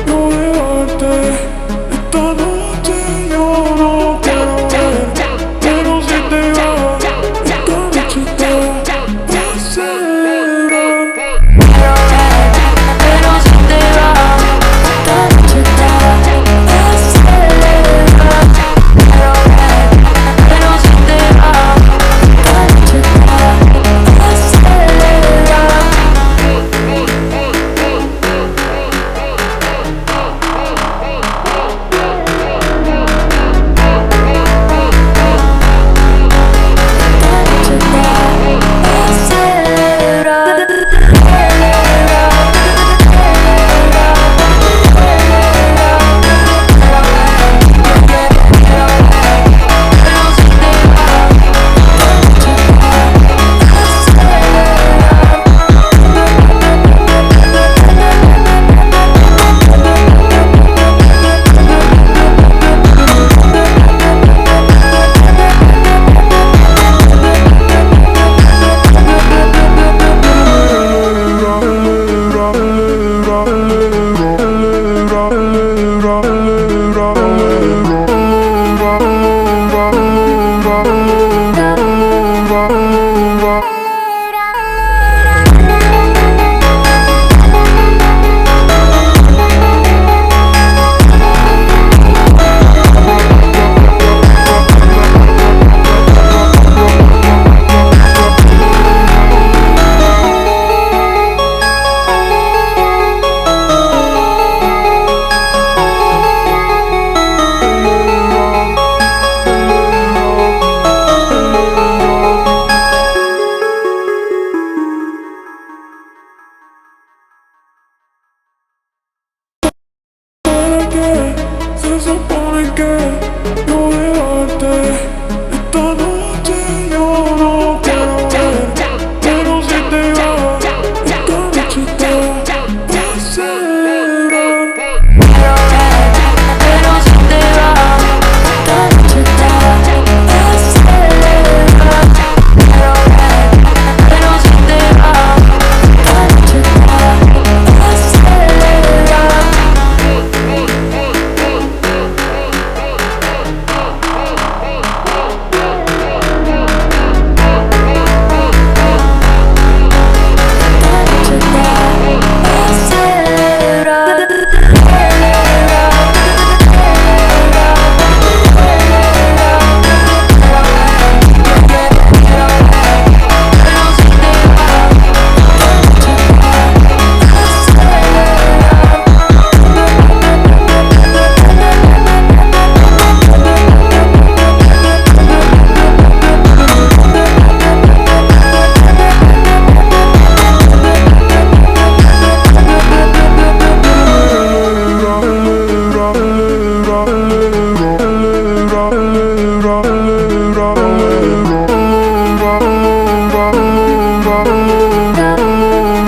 no dejarte. Esta noche yo no quiero ver, pero si te vas, esta noche te va a celebrar. Pero si te vas, esta noche te va a celebrar. Pero si te vas, esta noche te va a celebrar. Se supone que no dejarte. Esta noche yo no quiero ver, pero si te vas, esta noche te va a celebrar. Pero si te vas, esta noche te va a celebrar. Pero si te vas, esta noche te va a celebrar.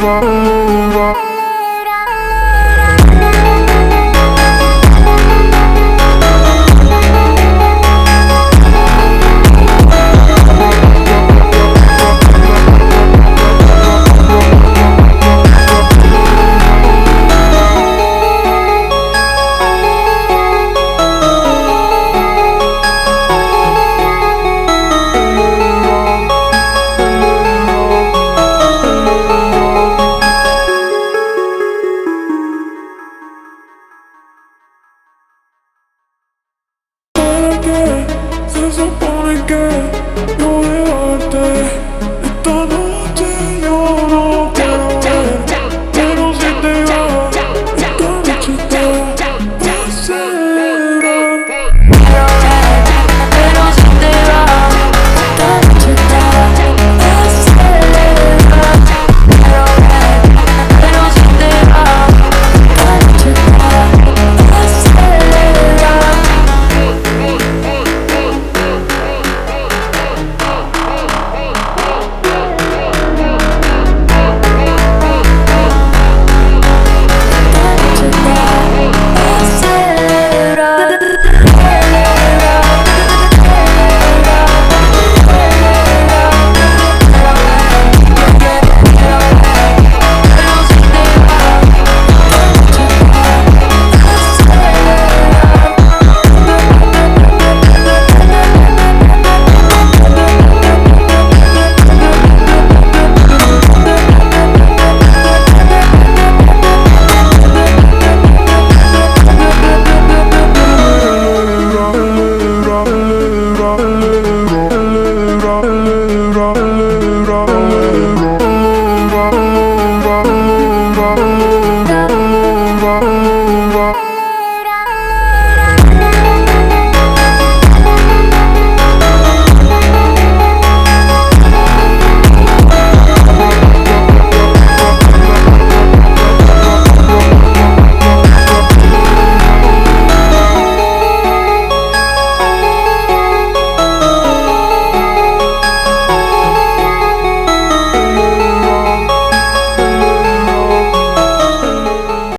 Bye.